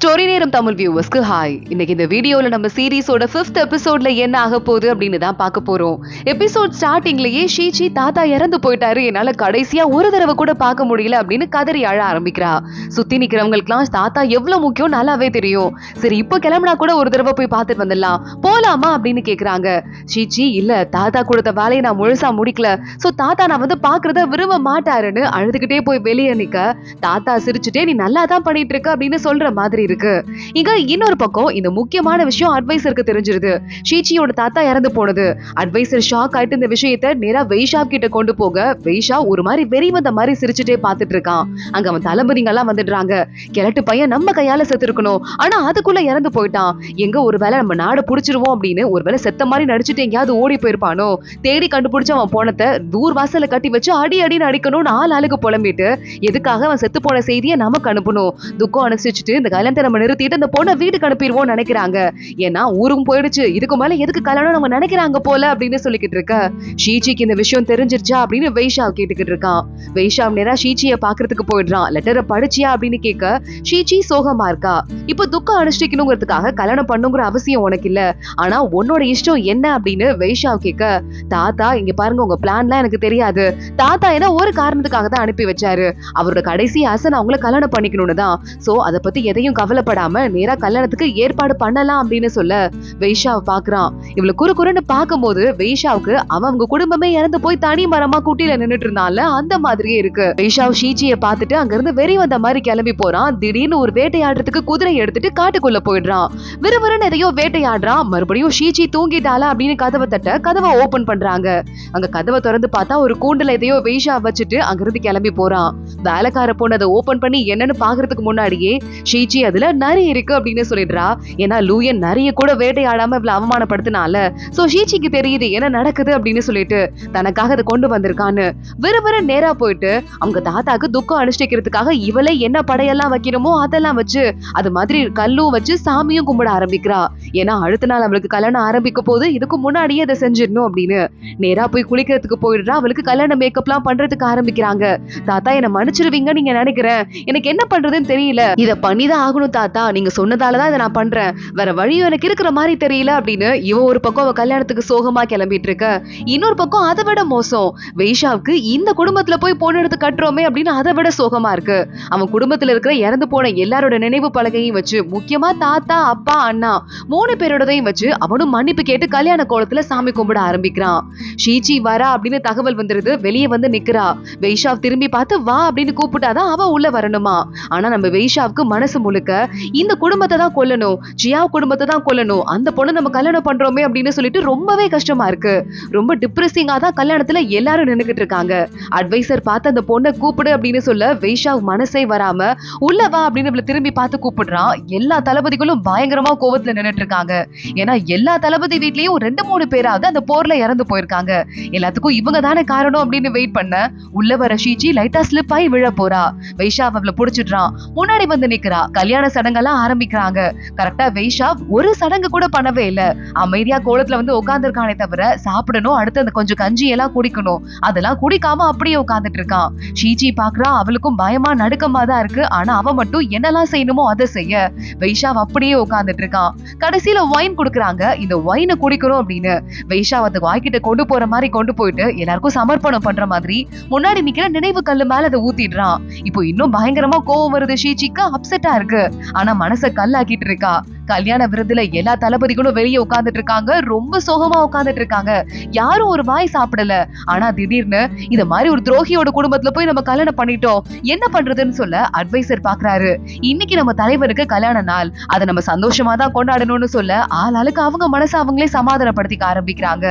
Story நேரம் Tamil வியூவர்ஸ்க்கு hi. இன்னைக்கு இந்த வீடியோல நம்ம சீரிஸோட 5th எபிசோட்ல என்ன ஆக போகுது அப்படின்னு தான் பார்க்க போறோம். எபிசோட் ஸ்டார்டிங்லயே ஷீச்சி தாத்தா இறந்து போயிட்டாரு, என்னால கடைசியா ஒரு தடவை கூட பார்க்க முடியல அப்படின்னு கதறி அழ ஆரம்பிக்கிறா. சுத்தி நிக்கிறவங்களுக்குலாம் தாத்தா எவ்வளவு முக்கியம் நல்லாவே தெரியும். சரி இப்போ கிளம்பினா கூட ஒரு தடவை போய் பார்த்துட்டு வந்துடலாம், போலாமா அப்படின்னு கேக்குறாங்க. ஷீச்சி இல்ல, தாத்தா கொடுத்த வேலையை நான் முழுசா முடிக்கல, சோ தாத்தா நான் வந்து பாக்குறத விரும்ப மாட்டாருன்னு அழுதுகிட்டே போய் வெளியே நிக்க தாத்தா சிரிச்சுட்டே நீ நல்லா தான் பண்ணிட்டு இருக்க அப்படின்னு சொல்ற மாதிரி இருக்கு. இங்க இன்னொரு பக்கம் இந்த முக்கியமான விஷயம் அட்வைசருக்கு தெரிஞ்சிருது. ஷீச்சியோட தாத்தா இறந்து போனது. அட்வைசர் ஷாக் ஆயிட்டு இந்த விஷயத்தை நேரா வெய்ஷா கிட்ட கொண்டு போக வெய்ஷா ஒரு மாதிரி வெறி வந்த மாதிரி சிரிச்சுட்டே பாத்துட்டு இருக்கான். அங்க அவன் தளபதிங்க எல்லாம் வந்துடுறாங்க. கிழட்டு பையன் நம்ம கையால செத்து இருக்கணும், ஆனா அதுக்குள்ள இறந்து போயிட்டான். எங்க ஒருவேளை நம்ம நாடு புடிச்சிருவோம் அப்படின்னு ஒருவேளை செத்த மாதிரி நடிச்சுட்டு எங்கேயாவது ஓடி போயிருப்பானோ, தேடி கண்டுபிடிச்சு அவன் போனத்தை தூர் வாசல கட்டி வச்சு அடி அடின்னு அடிக்கணும்னு ஆளுக்கு புலம்பிட்டு எதுக்காக அவன் செத்து போன செய்தியை நமக்கு அனுப்பணும், துக்கம் அனுப்பிச்சுட்டு இந்த கல்யாணத்தை நம்ம நிறுத்திட்டு அந்த பொண்ணை வீட்டுக்கு அனுப்பிடுவோம் நினைக்கிறாங்க. ஏன்னா ஊரும் போயிடுச்சு, இதுக்கு மேல எதுக்கு கல்யாணம் நம்ம நினைக்கிறாங்க போல அப்படின்னு சொல்லிக்கிட்டு இருக்க ஷீச்சிக்கு இந்த விஷயம் தெரிஞ்சிருச்சா அப்படின்னு வெய்ஷா கேட்டுக்கிட்டு இருக்கான். வெய்ஷா நேரா ஷீச்சிய பாக்குறதுக்கு போயிடுறான். லெட்டரை படிச்சியா அப்படின்னு கேட்க ஷீச்சி சோகமா இருக்கா. இப்ப துக்கம் அனுஷ்டிக்கணுங்கிறதுக்காக கல்யாணம் பண்ணுங்கிற அவசியம் உனக்கு இல்ல, ஆனா உன்னோட இஷ்டம் என்ன அப்படின்னு வெய்ஷா கேட்க தாத்தா இங்க பாருங்க, உங்க பிளான்லாம் எனக்கு தெரியாது, தாத்தா ஏதோ ஒரு காரணத்துக்காக தான் அனுப்பி வச்சாரு, அவரோட கடைசி ஆசை நான் உங்களை கல்யாணம் பண்ணிக்கணும்னு தான், சோ அதை பத்தி எதையும் கவலைப்படாம நேரா கல்யாணத்துக்கு ஏற்பாடு பண்ணலாம் அப்படின்னு சொல்ல வெய்ஷாவை பாக்குறான். இவ்வளவு குறுன்னு பார்க்கும்போது வெய்ஷாவுக்கு அவங்க குடும்பமே இறந்து போய் தனி மரமா குட்டியில நின்னுட்டு இருந்தால அந்த மாதிரியே இருக்கு. வெய்ஷாவ் ஷீச்சியை பார்த்துட்டு அங்க இருந்து வெறி வந்த மாதிரி கிளம்பி போறான். திடீர்னு ஒரு வேட்டையாடுறதுக்கு குதிரை எடுத்துட்டு காட்டுக்குள்ள போயிடுறான். விறுவிறுன்னு எதையோ வேட்டையாடுறான். மறுபடியும் ஷீச்சி தூங்கிட்டாளா அப்படின்னு கதவை தட்ட கதவை ஓபன் பண்றாங்க. அங்க கதவை திறந்து பார்த்தா ஒரு கூண்டுல எதையோ வெய்ஷா வச்சுட்டு அங்க இருந்து கிளம்பி போறான். வேலைக்கார பொண்ணு அதை ஓபன் பண்ணி என்னன்னு பாக்குறதுக்கு முன்னாடியே ஷீச்சி அதுல நரி இருக்கு அப்படின்னு சொல்லிடுறா. ஏன்னா லூயன் நரிய கூட வேட்டையாடாம இவ்வளவு அவமானப்படுத்தினால சோ ஷீச்சிக்கு தெரியுது என்ன நடக்குது அப்படின்னு சொல்லிட்டு தனக்காக அதை கொண்டு வந்திருக்கான்னு விறுவிறு நேரா போயிட்டு அவங்க தாத்தாக்கு துக்கம் அனுஷ்டிக்கிறதுக்காக இவளே என்ன படையெல்லாம் வைக்கணுமோ அதெல்லாம் வச்சு அது மாதிரி கல்லும் வச்சு சாமியும் கும்பிட ஆரம்பிக்கிறா. ஏன்னா அடுத்த நாள் அவளுக்கு கல்யாணம் ஆரம்பிக்க போது இதுக்கு முன்னாடியே அதை செஞ்சிடணும் அப்படின்னு நேரா போய் குளிக்கிறதுக்கு போயிடுறா. அவளுக்கு கல்யாண மேக்கப் எல்லாம் பண்றதுக்கு ஆரம்பிக்கிறாங்க. தாத்தா என்ன மன்னிச்சிருவீங்க நீங்க நினைக்கிறேன், எனக்கு என்ன பண்றதுன்னு தெரியல, இத பண்ணிதான் ஆகணும் தாத்தா, நீங்க சொன்னதாலதான் இதை நான் பண்றேன், வேற வழியும் எனக்கு இருக்கிற மாதிரி தெரியல அப்படின்னு இவன் ஒரு பக்கம் அவ கல்யாணத்துக்கு சோகமா கிளம்பிட்டு இருக்க. இன்னொரு பக்கம் அதை விட மோசம், வெய்ஷாவுக்கு இந்த குடும்பத்துல போய் பொண்ணு எடுத்து கட்டுறோமே அப்படின்னு அதை விட சோகமா இருக்கு. அவன் குடும்பத்துல இருக்கிற இறந்து போன எல்லாரோட நினைவு பலகையும் வச்சு முக்கியமா தாத்தா அப்பா அண்ணா 3 பேரோடதையும் வச்சு அவனும் மன்னிப்பு கேட்டு கல்யாண கோலத்துல சாமி கும்பிட ஆரம்பிக்கிறான். ஷீச்சி வரா அப்படின்னு தகவல் வந்துருது. வெளியே வந்து நிக்கிறா. வெய்ஷாவ் திரும்பி பார்த்து வா அப்படின்னு கூப்பிட்டாதான் அவ உள்ள வரணுமா. ஆனா நம்ம வெய்ஷாவுக்கு மனசு முழுக்க இந்த குடும்பத்தை தான் கொல்லணும், ஜியா குடும்பத்தை தான் கொல்லணும், அந்த பொண்ணு நம்ம கல்யாணம் பண்றோமே அப்படின்னு சொல்லிட்டு ரொம்பவே கஷ்டமா இருக்கு. ரொம்ப டிப்ரெசிங்கா தான் கல்யாணத்துல எல்லாரும் நின்னுகிட்டு இருக்காங்க. அட்வைசர் பார்த்து அந்த பொண்ணை கூப்பிடு அப்படின்னு சொல்ல வெய்ஷாவ் மனசே வராம உள்ள வா அப்படின்னு திரும்பி பார்த்து கூப்பிடுறான். எல்லா தளபதிகளும் பயங்கரமா கோவத்துல நின்னுட்டு இருக்காங்க. ஏன்னா எல்லா தளபதி வீட்லயும் 2-3 பேராவது அந்த போர்ல இறந்து போயிருக்காங்க. எல்லாத்துக்கும் இவங்க தானே காரணம் அப்படின்னு வெயிட் பண்ண உள்ள வர ஷீச்சி லைட்டா ஸ்லிப் ஆகி விழ போறா. வெய்ஷாவ் அவளை புடிச்சிடுறான். முன்னாடி வந்து நிக்கிறா. கல்யாண சடங்கெல்லாம் ஆரம்பிக்கிறாங்க. கரெக்டா வெய்ஷாவ் ஒரு சடங்கு கூட பண்ணவே இல்ல. அமைதியா கோலத்துல வந்து உட்கார்ந்துருக்கானே தவிர சாப்பிடணும், அடுத்து அந்த கொஞ்சம் கஞ்சி எல்லாம் குடிக்கணும் அதெல்லாம் குடிக்காம அப்படியே உட்கார்ந்துட்டு இருக்கான். ஷீச்சி பாக்குறா. அவளுக்கும் பயமா நடுக்கமா தான் இருக்கு. ஆனா அவ மட்டும் என்னெல்லாம் செய்யணுமோ அதை செய்ய வெய்ஷாவ் அப்படியே உட்கார்ந்துட்டு இருக்கான். கடைசியில ஒயின் குடுக்குறாங்க. இந்த ஒயினை குடிக்கணும் அப்படின்னு வெய்ஷாவ் அந்த வாய்க்கிட்ட கொண்டு போற மாதிரி கொண்டு போயிட்டு எல்லாருக்கும் சமர்ப்பணம் பண்ற மாதிரி முன்னாடி நிக்கிற நினைவு கல்லு மேல அதை ஊத்திடுறான். இப்போ இன்னும் பயங்கரமா கோவம் வருது. ஷீச்சிக்கு அப்செட்டா இருக்கு. ஆனா மனசை கல்லாக்கிட்டு இருக்கா. கல்யாண விருதுல எல்லா தளபதிகளும் வெளியே உட்கார்ந்துட்டு இருக்காங்க. ரொம்ப சோகமா உட்கார்ந்துட்டு இருக்காங்க. யாரும் ஒரு வாய் சாப்பிடல. ஆனா திடீர்னு இந்த மாதிரி ஒரு துரோகியோட குடும்பத்துல போய் நம்ம கல்யாணம் பண்ணிட்டோம், என்ன பண்றதுன்னு சொல்ல அட்வைசர் பாக்குறாரு. இன்னைக்கு நம்ம தலைவருக்கு கல்யாண நாள், அதை நம்ம சந்தோஷமா தான் கொண்டாடணும்னு சொல்ல ஆளாளுக்கு அவங்க மனசை அவங்களே சமாதானப்படுத்திக்க ஆரம்பிக்கிறாங்க.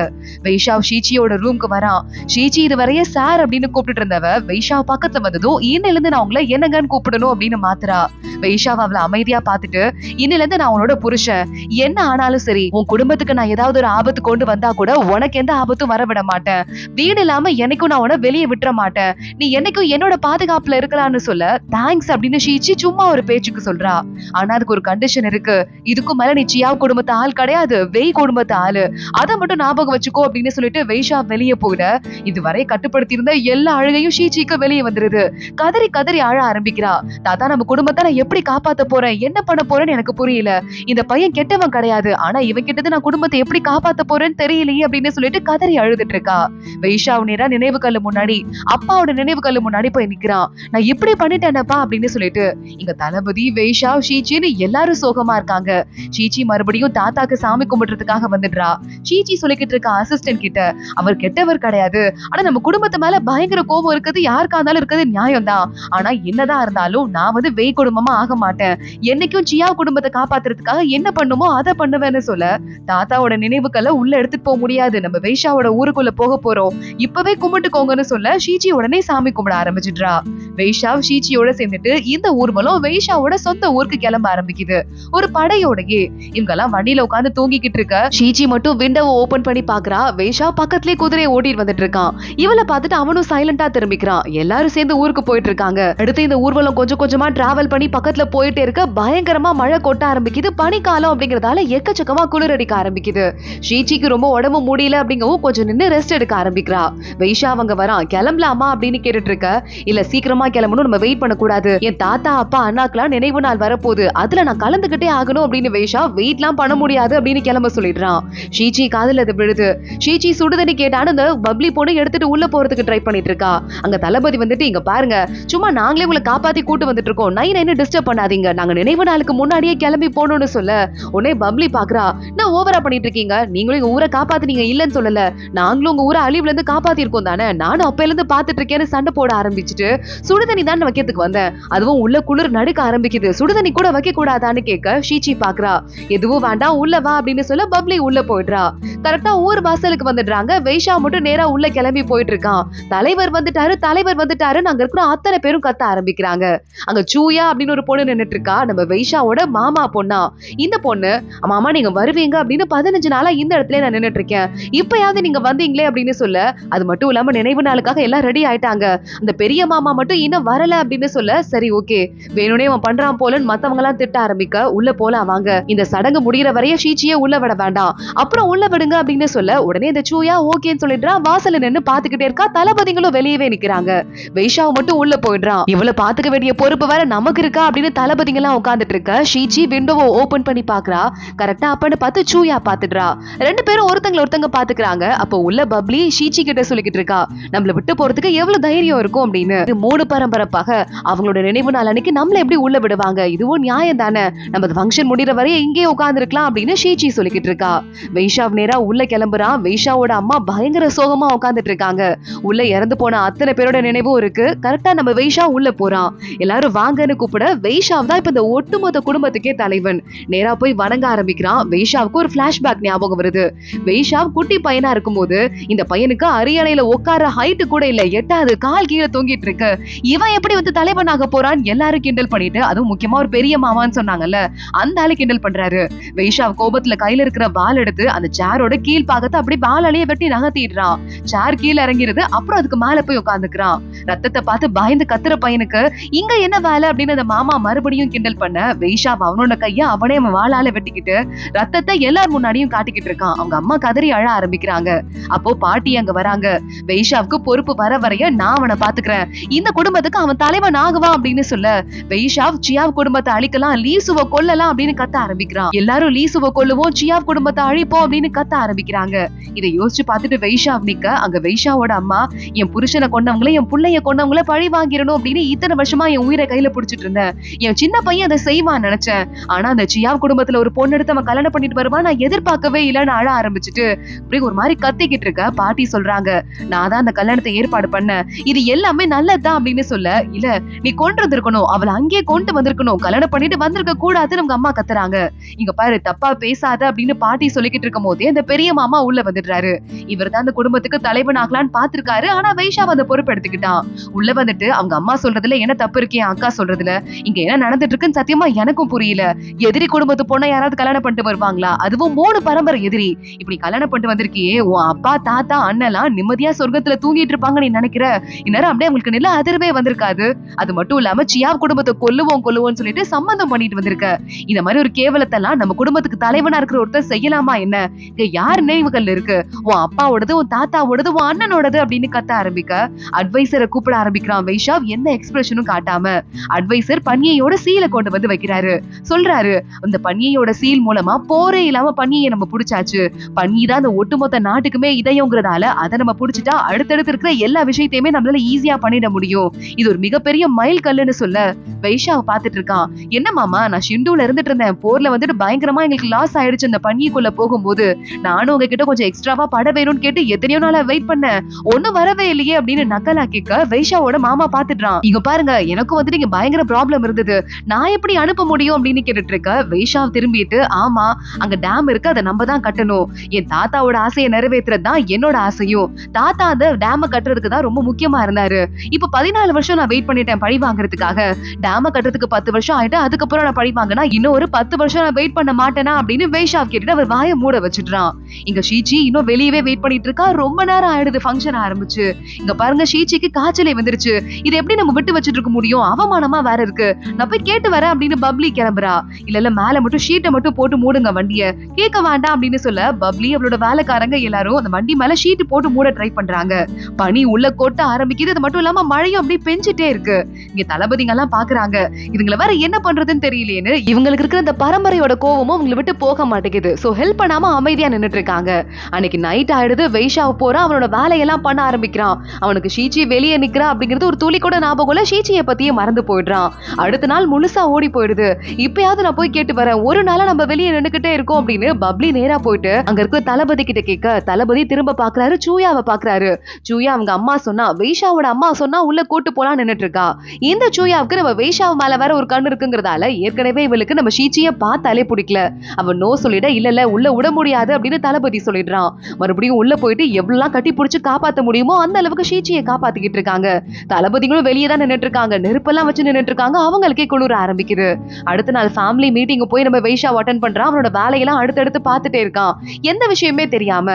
வெய்ஷாவ் ஷீச்சியோட ரூம்க்கு வரான். ஷீச்சி இதுவரையே சார் அப்படின்னு கூப்பிட்டு இருந்தவ வெய்ஷாவ் பக்கத்துல வந்ததும் இன்னில இருந்து நான் உங்களை என்னங்கன்னு கூப்பிடணும் அப்படின்னு மாத்துறா. வெய்ஷாவ் அவளை அமைதியா பார்த்துட்டு இன்னில இருந்து நான் உன்னோட உன்னோட புருஷன். என்ன ஆனாலும் சரி, உன் குடும்பத்துக்கு நான் ஏதாவது ஒரு ஆபத்து கொண்டு வந்தா கூட உனக்கு எந்த ஆபத்தும் வர விட மாட்டேன். வீடு இல்லாம என்னைக்கும் நான் உன வெளியே விட்டுற மாட்டேன். நீ என்னைக்கும் என்னோட பாதுகாப்புல இருக்கலாம்னு சொல்ல தேங்க்ஸ் அப்படின்னு ஷீச்சி சும்மா ஒரு பேச்சுக்கு சொல்றா. ஆனா அதுக்கு ஒரு கண்டிஷன் இருக்கு. இதுக்கும் மேல நீ சியாவ் குடும்பத்து ஆள் கிடையாது, வெய் குடும்பத்து ஆளு. அதை மட்டும் ஞாபகம் வச்சுக்கோ அப்படின்னு சொல்லிட்டு வெய்ஷா வெளியே போயிட இதுவரை கட்டுப்படுத்தி இருந்த எல்லா அழுகையும் ஷீச்சிக்கு வெளியே வந்துருது. கதறி கதறி அழ ஆரம்பிக்கிறா. தாத்தா, நம்ம குடும்பத்தை நான் எப்படி காப்பாத்த போறேன், என்ன பண்ண போறேன்னு எனக்கு புரியல. இந்த பையன் கெட்டவன் கிடையாது, ஆனா இவன் கிட்டது நான் குடும்பத்தை எப்படி காப்பாத்த போறேன்னு தெரியலையே அப்படின்னு சொல்லிட்டு கதறி அழுதுட்டு இருக்கா. வெய்ஷா நேரா நினைவு கல்லு முன்னாடி, அப்பாவோட நினைவு கல்லு முன்னாடி போய் நிக்கிறான். நான் இப்படி பண்ணிட்டேனப்பா அப்படின்னு சொல்லிட்டு. இங்க தளபதி, வெய்ஷா, ஷீச்சின்னு எல்லாரும் சோகமா இருக்காங்க. ஷீச்சி மறுபடியும் தாத்தாக்கு சாமி கும்பிடுறதுக்காக வந்துடுறா. ஷீச்சி சொல்லிக்கிட்டு இருக்க அசிஸ்டன்ட் கிட்ட, அவர் கெட்டவர் கிடையாது, ஆனா நம்ம குடும்பத்து மேல பயங்கர கோபம் இருக்குது, யாருக்கா இருந்தாலும் இருக்குது நியாயம் தான். ஆனா என்னதான் இருந்தாலும் நான் வெய் குடும்பமா ஆக மாட்டேன். என்னைக்கும் சியா குடும்பத்தை காப்பாத்துறதுக்காக என்ன பண்ணுமோ அதை பண்ணுவேன்னு சொல்ல, தாத்தாவோட நினைவுகளை உள்ள எடுத்துட்டு போக முடியாது, நம்ம வெய்ஷாவோட ஊருக்குள்ள போக போறோம், இப்பவே கும்பிட்டுக்கோங்கன்னு சொல்ல ஷீச்சி உடனே சாமி கும்பிட ஆரம்பிச்சிடுறா. வெய்ஷா ஷீச்சியோட சேர்ந்துட்டு இந்த ஊர்வலம் வெய்ஷாவோட சொந்த ஊருக்கு கிளம்ப ஆரம்பிக்குது. ஒரு படையோடயே இவங்க எல்லாம் வண்டியில உட்காந்து தூங்கிக்கிட்டு இருக்க ஷீச்சி மட்டும் விண்டோவை ஓபன் பண்ணி பாக்குறா. வெய்ஷா பக்கத்துலயே குதிரையை ஓட்டிட்டு வந்துட்டு இருக்கான். இவளை பார்த்துட்டு அவனும் சைலண்டா திரும்பிக்கிறான். எல்லாரும் சேர்ந்து ஊருக்கு போயிட்டு இருக்காங்க. அடுத்து இந்த ஊர்வலம் கொஞ்சம் கொஞ்சமா டிராவல் பண்ணி பக்கத்துல போயிட்டே இருக்க பயங்கரமா மழை கொட்ட ஆரம்பிக்குது. பனிக்காலம் அப்படிங்கறதால எக்கச்சக்கமா குளிர் அடிக்க ஆரம்பிக்குது. ஷீச்சிக்கு ரொம்ப உடம்பு முடியல அப்படிங்கவும் கொஞ்சம் நின்று ரெஸ்ட் எடுக்க ஆரம்பிக்கிறா. வெய்ஷா அவங்க வரான். கிளம்பலாமா அப்படின்னு கேட்டுட்டு இருக்க, இல்ல சீக்கிரமா கிளம்பணும், நம்ம வெயிட் பண்ண கூடாது, என் தாத்தா அப்பா அண்ணாக்கெல்லாம் நினைவு நாள் வரப்போகுது, அதுல நான் கலந்துகிட்டே ஆகணும் அப்படின்னு வெய்ஷா வெயிட்லாம் பண்ண முடியாது அப்படின்னு கிளம்ப சொல்லிடுறான். ஷீச்சி காதுல அது விழுது. ஷீச்சி சுடுதண்ணி கேட்டான்னு அந்த பப்ளி பொண்ணு எடுத்துட்டு உள்ள போறதுக்கு ட்ரை பண்ணிட்டு இருக்கா. அங்க தளபதி வந்துட்டு, இங்க பாருங்க, சும்மா நாங்களே உங்களை காப்பாத்தி கூட்டு வந்துட்டு இருக்கோம், நைன் டிஸ்டர்ப் பண்ணாதீங்க, நாங்க நினைவு நாளுக்கு முன்னாடியே கிளம்பி போகணும்னு சொல்ல உடனே பப்ளி பாக்குறா, நான் ஓவரா பண்ணிட்டு இருக்கீங்க, நீங்களும் எங்க ஊரை காப்பாத்தினீங்க இல்லன்னு சொல்லல, நாங்களும் உங்க ஊரை அழிவுல இருந்து காப்பாத்தி இருக்கோம் தானே, நானும் அப்பையில இருந்து பாத்துட்டு இருக்கேன்னு சண்டை போட ஆரம்பிச்சுட்டு, சுடுதண்ணி தான் வைக்கிறதுக்கு வந்தேன், அதுவும் உள்ள குளிர் நடுக்க ஆரம்பிக்குது, சுடுதண்ணி கூட வைக்க கூடாதான்னு கேட்க ஷீச்சி பாக்குறா. எதுவும் வேண்டாம், உள்ள வா அப்படின்னு சொல்ல பப்ளி உள்ள போயிடுறா. கரெக்டா ஊர் வாசலுக்கு வந்துடுறாங்க. வெய்ஷா மட்டும் நேரா உள்ள கிளம்பி போயிட்டு இருக்கான். தலைவர் வந்துட்டாரு நாங்க இருக்கிற அத்தனை பேரும் கத்த ஆரம்பிக்கிறாங்க. அங்க சூயா அப்படின்னு ஒரு பொண்ணு நின்னுட்டு இருக்கா. நம்ம வெய்ஷாவோட மாமா பொண்ணா. இந்த பொண்ணு, மாமா நீங்க வருவீங்க அப்படின்னு 15 நாளா இந்த இடத்துல நான் நின்னுட்டு இருக்கேன், இப்பயாவது நீங்க வந்தீங்களே அப்படின்னு சொல்ல, அது மட்டும் இல்லாம நினைவு நாளுக்காக எல்லாம் ரெடி ஆயிட்டாங்க, அந்த பெரிய மாமா மட்டும் இன்னும் வரல அப்படின்னு சொல்ல, சரி ஓகே, வேணும்னே அவன் பண்றான் போலன்னு மத்தவங்க எல்லாம் திட்ட ஆரம்பிக்க, உள்ள போலாம் வாங்க, இந்த சடங்கு முடிகிற வரைய ஷீச்சியே உள்ள விட வேண்டாம், அப்புறம் உள்ள விடுங்க அப்படின்னு சொல்ல, உடனே இந்த சூயா ஓகேன்னு சொல்லிடுறா. வாசல்ல நின்னு பாத்துக்கிட்டே இருக்கா. தளபதிகளும் வெளியவே நிக்கிறாங்க. வெய்ஷாவை மட்டும் உள்ள போயிடுறான். இவளை பாத்துக்க வேண்டிய பொறுப்பு வேற நமக்கு இருக்கா அப்படின்னு தளபதிங்க எல்லாம் உட்கார்ந்துட்டு இருக்க. ஷீச்சி விண்டோவை ஓபன் பண்ணி பாக்குறா. கரெக்டா அப்பன்னு பார்த்து சூயா பாத்துடுறா. ரெண்டு பேரும் ஒருத்தங்க பாத்துக்கிறாங்க. அப்போ உள்ள பப்ளி ஷீச்சி கிட்ட சொல்லிக்கிட்டு இருக்கா, நம்மள விட்டு போறதுக்கு எவ்வளவு தைரியம் இருக்கும் அப்படின்னு. இது 3 பரம்பரப்பாக அவங்களோட நினைவு நாள் அன்னைக்கு நம்மள எப்படி உள்ள விடுவாங்க, இதுவும் நியாயம் தானே, நம்ம ஃபங்க்ஷன் முடிகிற வரைய இங்கே உட்கார்ந்து இருக்கலாம் அப்படின்னு ஷீச்சி சொல்லிக்கிட்டு இருக்கா. வெய்ஷா நேரா உள்ள கிளம்புறான். வெய்ஷாவோட அம்மா பயங்கர சோகமா உட்கார்ந்துட்டு இருக்காங்க. உள்ள இறந்து போன அத்தனை பேரோட நினைவும் இருக்கு. கரெக்டா நம்ம வெய்ஷா உள்ள போறான். எல்லாரும் வாங்கன்னு கூப்பிட, வெய்ஷாவ் தான் இப்ப இந்த ஒட்டுமொத்த குடும்பத்துக்கே தலைவன். நேரா போய் வணங்க ஆரம்பிக்கிறான். வெய்ஷாவுக்கு ஒரு பிளாஷ்பேக் ஞாபகம் வருது. வெய்ஷாவ் குட்டி பையனா இருக்கும்போது இந்த பையனுக்கு அரியணையில உட்கார ஹைட் கூட இல்ல, 8வது கால் கீழே தூங்கிட்டு இருக்கு, இவன் எப்படி தலைவனாக போறான் எல்லாரும் கிண்டல் பண்ணிட்டு, அதுவும் முக்கியமா ஒரு பெரிய மாமான்னு சொன்னாங்கல்ல, அந்த ஆளு கிண்டல் பண்றாரு. வெய்ஷாவ் கோபத்துல கையில இருக்கிற பால் எடுத்து அந்த சேரோட கீழ் பாகத்தை அப்படி பாலாலேயே வெட்டி நகர்த்திடுறான். சேர் கீழே இறங்கிருது. அப்புறம் அதுக்கு மேல போய் உட்காந்துக்கிறான். ரத்தத்தை பார்த்து பயந்து கத்துற பையனுக்கு இங்க என்ன வேலை அப்படின்னு அந்த மாமா மறுபடியும் கிண்டல் பண்ண, வெய்ஷாவ் அவனோட கைய அவனே அவன் வாளால வெட்டிக்கிட்டு ரத்தத்தை எல்லார் முன்னாடியும் காட்டிக்கிட்டு இருக்கான். அவங்க அம்மா கதறி அழ ஆரம்பிக்கிறாங்க. அப்போ பாட்டி அங்க வராங்க. வெய்ஷாவுக்கு பொறுப்பு வர வரைய நான் அவனை பாத்துக்கிறேன், இந்த குடும்பத்துக்கு அவன் தலைவன் ஆகுவான் அப்படின்னு சொல்ல, வெய்ஷாவ் சியாவ் குடும்பத்தை அழிக்கலாம், லீசுவை கொல்லலாம் அப்படின்னு கத்த ஆரம்பிக்கிறான். எல்லாரும் லீசுவை கொல்லுவோம், சியாவ் குடும்பத்தை அழிப்போம் அப்படின்னு கத்த ஆரம்பிக்கிறாங்க. இதை யோசிச்சு பார்த்துட்டு வெய்ஷாவ் நிக்க, அங்க வெய்ஷாவோட அம்மா, என் புருஷனை கொண்டவங்களே என் பிள்ளைய கொண்டவங்கள பழி வாங்கிடணும் அப்படின்னு இத்தனை வருஷமா என் உயிரை கையில புடிச்சிட்டு இருந்தேன், என் சின்ன பையன் அதை செய்வான்னு நினைச்சேன், ஆனா அந்த சியாவ் குடும்பத்துல ஒரு பொண்ணு எடுத்து அவன் கல்யாணம் பண்ணிட்டு வருவான் நான் எதிர்பார்க்கவே இல்லைன்னு அழ ஆரம்பிச்சுட்டு இப்படி ஒரு மாதிரி கத்திக்கிட்டு இருக்க. பாட்டி சொல்றாங்க, நான் தான் அந்த கல்யாணத்தை ஏற்பாடு பண்ணேன், இது எல்லாமே நல்லதுதான் அப்படின்னு சொல்ல, இல்ல நீ கொண்டு வந்திருக்கணும், அவளை அங்கேயே கொண்டு வந்திருக்கணும், கல்யாணம் பண்ணிட்டு வந்திருக்க கூடாதுன்னு அவங்க அம்மா கத்துறாங்க. இங்க பாரு, தப்பா பேசாத அப்படின்னு பாட்டி சொல்லிக்கிட்டு இருக்கும் போதே அந்த பெரிய மாமா உள்ள வந்துடுறாரு. இவர் தான் அந்த குடும்பத்துக்கு தலைவன் ஆகலான்னு பாத்துருக்காரு. ஆனா வெய்ஷாவ் அந்த பொறுப்பு எடுத்துக்கிட்டான். உள்ள வந்துட்டு அவங்க அம்மா சொல்றதுல என்ன தப்பு இருக்கு, என் அக்கா சொல்றதுல இங்க என்ன நடந்துட்டு இருக்குன்னு சத்தியமா எனக்கும் புரியல, எதிரி குடும்பத்து பொண்ணை யாராவது கல்யாணம் பண்ணிட்டு வருவாங்களா? அதுவும் 3 பரம்பரை எதிரி. இப்படி கல்யாணம் பண்ணிட்டு வந்திருக்கியே, உன் அப்பா தாத்தா அண்ணெல்லாம் நிம்மதியா சொர்க்கத்துல தூங்கிட்டு இருப்பாங்க நீ நினைக்கிற? இந்நேரம் அப்படியே அவங்களுக்கு நில அதிர்வே வந்திருக்காது. அது மட்டும் இல்லாம சியாவ் குடும்பத்தை கொல்லுவோம்னு சொல்லிட்டு சம்மந்தம் பண்ணிட்டு வந்திருக்க. இந்த மாதிரி ஒரு கேவலத்தெல்லாம் நம்ம குடும்பத்துக்கு தலைவனா இருக்கிற ஒருத்தர் செய்யலாமா என்ன? இங்க யார் நினைவுகள் இருக்கு? உன் அப்பாவோடது, உன் தாத்தாவோடது, உன் அண்ணனோடது அப்படின்னு கத்த ஆரம்பிக்க அட்வைசரை கூப்பிட ஆரம்பிக்கிறான் வைஷாவ், எந்த எக்ஸ்பிரஷனும் காட்டாம. அட்வைசர் பன்னியோட சீலை கொண்டு வந்து வைக்கிறாரு. சொல்றாரு, இந்த பன்னியோட சீல் மூலமா போரே இல்லாம பன்னியை நம்ம புடிச்சாச்சு. பன்னி தான் அந்த ஒட்டுமொத்த நாட்டுக்குமே இதயங்கிறதால அதை நம்ம புடிச்சிட்டா அடுத்தடுத்து இருக்கிற எல்லா விஷயத்தையுமே நம்மளால ஈஸியா பண்ணிட முடியும். இது ஒரு மிகப்பெரிய மைல் கல்லுன்னு சொல்ல வைஷாவ பாத்துட்டு இருக்கான். என்ன மாமா, நான் ஷிண்டூல இருந்துட்டு இருந்தேன். போர்ல வந்துட்டு பயங்கரமா எங்களுக்கு லாஸ் ஆயிடுச்சு. அந்த பன்னிக்குள்ள போகும்போது நானும் உங்ககிட்ட கொஞ்சம் எக்ஸ்ட்ராவா பட வேணும்னு கேட்டு எத்தனையோ நாளா வெயிட் பண்ணேன். ஒண்ணும் வரவே இல்லையே அப்படின்னு நக்கலா கேட்க வைஷாவோட மாமா பாத்துட்டான். இங்க பாருங்க, எனக்கும் வந்துட்டு இங்க பயங்கர ப்ராப்ளம் இருந்தது. நான் எப்படி அனுப்ப முடியும் அப்படின்னு கேட்டுட்டு இருக்க வைஷாவ் திரும்பிட்டு, ஆமா அங்க டேம் இருக்கு, அதை நம்ம தான் கட்டணும். என் தாத்தாவோட ஆசையை நிறைவேற்றுறது தான் என்னோட ஆசையும். தாத்தா அந்த டேம கட்டுறதுக்கு தான் ரொம்ப முக்கியமா இருந்தாரு. இப்ப 14 வருஷம் நான் வெயிட் பண்ணிட்டேன் பழி வாங்குறதுக்காக. டேம கட்டுறதுக்கு 10 வருஷம் ஆயிட்டு அதுக்கப்புறம் நான் பழி வாங்கினா இன்னும் ஒரு 10 வருஷம் நான் வெயிட் பண்ண மாட்டேனா அப்படின்னு வைஷாவ் கேட்டுட்டு அவர் வாயை மூட வச்சுட்டான். இங்க ஷீச்சி இன்னும் வெளியவே வெயிட் பண்ணிட்டு இருக்கா. ரொம்ப நேரம் ஆயிடுது ஃபங்க்ஷன் ஆரம்பிச்சு. இங்க பாருங்க, ஷீச்சிக்கு காய்ச்சலே வந்துருச்சு. இது எப்படி நம்ம விட்டு வச்சுட்டு இருக்க முடியும்? அவமானமா வேற இருக்கு. நான் போய் கேட்டு வரேன் அப்படின்னு பப்ளி கிளம்புறா. இல்ல மேல மட்டும் ஷீட்டை மட்டும் போட்டு மூடுங்க வண்டிய, கேட்க வேண்டாம் அப்படின்னு சொல்ல பப்ளி அவளோட வேலைக்காரங்க எல்லாரும் அந்த வண்டி மேல ஷீட் போட்டு மூட ட்ரை பண்றாங்க. பனி உள்ள கொட்ட ஆரம்பிக்குது. அது மட்டும் இல்லாம மழையும் அப்படியே பெஞ்சிட்டே இருக்கு. இங்க தளபதிங்க எல்லாம் பாக்குறாங்க. இதுங்களை வேற என்ன பண்றதுன்னு தெரியலேன்னு இவங்களுக்கு இருக்கிற அந்த பரம்பரையோட கோவமும் அவங்களை விட்டு போக மாட்டேங்குது. சோ ஹெல்ப் பண்ணாம அமைதியா நின்னுட்டு இருக்காங்க. அன்னைக்கு நைட் ஆயிடுது. வைஷாவ் போறான், அவனோட வேலையெல்லாம் பண்ண ஆரம்பிக்கிறான். அவனுக்கு ஷீச்சி வெளியே நிக்கிறா அப்படிங்கிறது ஒரு துளி கூட ஞாபகம் இல்ல. ஷீச்சியை பத்தியே மறந்து போயிடுறான். அடுத்த நாள் முழுசா ஓடி போயிடுது. இப்பயாவது நான் போய் கேட்டு வரேன், ஒரு நாளா நம்ம வெளியே நின்னுக்கிட்டே இருக்கோம் அப்படின்னு பப்ளி நேரா போயிட்டு அங்க இருக்க தளபதி கிட்ட கேட்க தளபதி திரும்ப பாக்குறாரு, சூயாவை பாக்குறாரு. சூயா அவங்க அம்மா சொன்னா, வைஷாவோட அம்மா சொன்னா உள்ள கூட்டு போலாம் நின்னுட்டு இருக்கா. இந்த சூயாவுக்கு நம்ம வைஷாவ் மேல வேற ஒரு கண்ணு இருக்குங்கிறதால ஏற்கனவே இவளுக்கு நம்ம ஷீச்சியை பார்த்தாலே பிடிக்கல. அவன் நோ சொல்லிட, இல்ல உள்ள விட முடியாது அப்படின்னு தளபதி சொல்லிடுறான். மறுபடியும் உள்ள போயிட்டு எவ்வளவு கட்டி பிடிச்சு காப்பாத்த முடியுமோ அந்த அளவுக்கு ஷீச்சியை காப்பாத்திக்கிட்டு இருக்காங்க. தளபதிகளும் வெளியே தான் நின்னுட்டு இருக்காங்க. நெருப்பெல்லாம் வச்சு நின்னுட்டு இருக்காங்க. அவங்களுக்கே குளிர ஆரம்பிக்குது. அடுத்த நாள் ஃபேமிலி மீட்டிங் போய் நம்ம வைஷாவ் அட்டெண்ட் பண்றான். அவனோட வேலையெல்லாம் அடுத்தடுத்து பார்த்துட்டே இருக்கான். எந்த விஷயமே தெரியாம.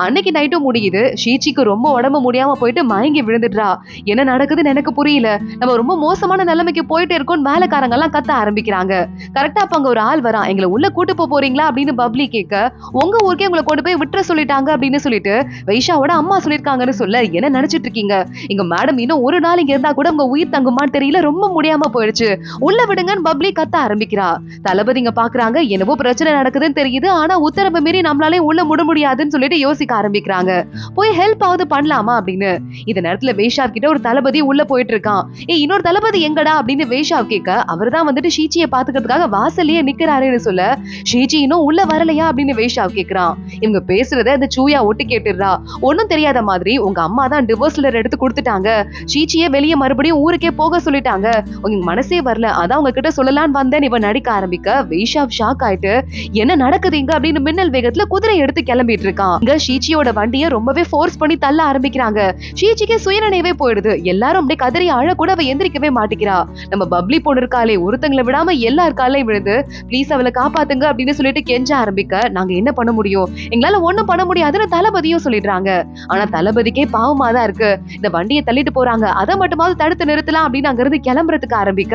அன்னைக்கு நைட்டும் முடியுது. ஷீச்சிக்கு ரொம்ப உடம்பு முடியாம போயிட்டு மயங்கி விழுந்துடுறா. என்ன நடக்குதுன்னு எனக்கு புரியல. நம்ம ரொம்ப மோசமான நிலைமைக்கு போயிட்டு இருக்கோம். வேலைக்காரங்க எல்லாம் கத்த ஆரம்பிக்கிறாங்க. கரெக்டா அப்ப அங்க ஒரு ஆள் வரான். எங்களை உள்ள கூட்டு போறீங்களா அப்படின்னு பப்ளி கேட்க, உங்க ஊருக்கே உங்களை கொண்டு போய் விட்டுற சொல்லிட்டாங்க அப்படின்னு சொல்லிட்டு வைஷாவோட அம்மா சொல்லிருக்காங்கன்னு சொல்ல, என்ன நினைச்சிட்டு இருக்கீங்க? எங்க மேடம் இன்னும் ஒரு நாள் இங்க இருந்தா கூட உங்க உயிர் தங்குமான்னு தெரியல, ரொம்ப முடியாம போயிடுச்சு, உள்ள விடுங்கன்னு பப்ளி கத்த ஆரம்பிக்கிறா. தளபதிங்க பாக்குறாங்க, என்னவோ பிரச்சனை நடக்குதுன்னு தெரியுது. ஆனா உத்தரவு மீறி நம்மளாலே உள்ள முட முடியாதுன்னு சொல்லிட்டு யோசிக்க ஆரம்பிக்கிறாங்க. போய் ஹெல்ப் ஆவது பண்ணலாமா அப்படின்னு. இந்த நேரத்துல வைஷாவ் கிட்ட ஒரு தளபதி உள்ள போயிட்டு இருக்கான். இன்னொரு தளபதி எங்கடா அப்படின்னு வைஷாவ் கேட்க, அவர்தான் வந்துட்டு ஷீச்சியை பாத்துக்கிறதுக்காக வாசல்லயே நிக்கிறாருன்னு சொல்ல, ஷீச்சி இன்னும் உள்ள வரலையா அப்படின்னு வைஷாவ் கேக்குறான். இவங்க பேசுறத அந்த சூயா ஒட்டு கேட்டுடுறா. ஒன்னும் தெரியாத மாதிரி, உங்க அம்மா தான் டிவோர்ஸ் லெட்டர் எடுத்து கொடுத்துட்டாங்க, ஷீச்சியை வெளியே மறுபடியும் ஊருக்கே போக சொல்லிட்டாங்க, உங்க மனசே வரல, அதான் உங்ககிட்ட சொல்லலான்னு வந்தேன் இவன் நடிக்க ஆரம்பிக்க வைஷாவ் ஷாக் ஆயிட்டு, என்ன நடக்குது இங்க அப்படின்னு மின்னல் வேகத்துல குதிரை எடுத்து கிளம்பிட்டு இருக்கான். இங்க ஷீச்சியோட வண்டியை ரொம்பவே ஃபோர்ஸ் பண்ணி தள்ள ஆரம்பிக்கிறாங்க. ஷீச்சிக்கு சுயநினைவே போயிடுது. எல்லாரும் அப்படியே கதறி அழ கூட அவ எந்திரிக்கவே மாட்டேங்கிறா. நம்ம பப்ளி பொண்ணு இருக்காளே, ஒருத்தங்களை விடாம எல்லார் காலையும் விழுந்து ப்ளீஸ் அவளை காப்பாத்துங்க அப்படின்னு சொல்லிட்டு கெஞ்ச ஆரம்பிக்க, நாங்க என்ன பண்ண முடியும், எங்களால ஒண்ணும் பண்ண முடியாதுன்னு தளபதியும் சொல்லிடுறாங்க. ஆனா தளபதிக்கே பாவமா தான் இருக்கு. இந்த வண்டியை தள்ளிட்டு போறாங்க, அதை மட்டுமாவது தடுத்து நிறுத்தலாம் அப்படின்னு அங்க இருந்து கிளம்புறதுக்கு ஆரம்பிக்க,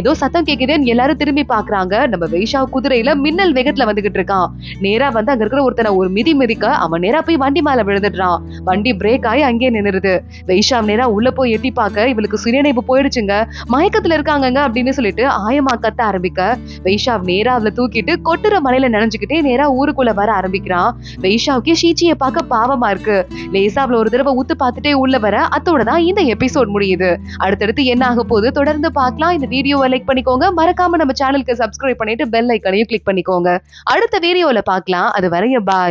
ஏதோ சத்தம் கேக்குதுன்னு எல்லாரும் திரும்பி பாக்குறாங்க. நம்ம வைஷாவ் குதிரையில மின்னல் வேகத்துல வந்துகிட்டு இருக்கான். நேரா வந்து அங்க இருக்கிற ஒருத்தனை ஒரு மிதி மிதிக்க அவன் நேரா போய் வண்டி மேல விழுந்துடுறான். வண்டி பிரேக் ஆகி அங்கே நின்னுருது. வைஷாவ் நேரா உள்ள போய் எட்டி பார்க்க, இவளுக்கு சுயநினைவு போயிடுச்சுங்க, மயக்கத்துல இருக்காங்க அப்படின்னு சொல்லிட்டு ஆயமா கத்த ஆரம்பிக்க, வைஷாவ் நேரா அவளை தூக்கிட்டு கொட்டுற மலையில நினைஞ்சுக்கிட்டே நேரா ஊருக்குள்ள வர ஆரம்பிக்கிறான். வைஷாவுக்கே ஷீச்சியை பார்க்க பாவமா இருக்கு. லேசா அவளை ஒரு தடவை ஊத்து பார்த்துட்டே உள்ள வர, அதோட தான் இந்த எபிசோட் முடியுது. அடுத்தடுத்து என்ன ஆக போகுது தொடர்ந்து பார்க்கலாம். இந்த வீடியோவை லைக் பண்ணிக்கோங்க, மறக்காம நம்ம சேனலுக்கு சப்ஸ்கிரைப் பண்ணிட்டு பெல் ஐக்கனையும் கிளிக் பண்ணிக்கோங்க. அடுத்த வீடியோல பார்க்கலாம். அது வரைய பாய்.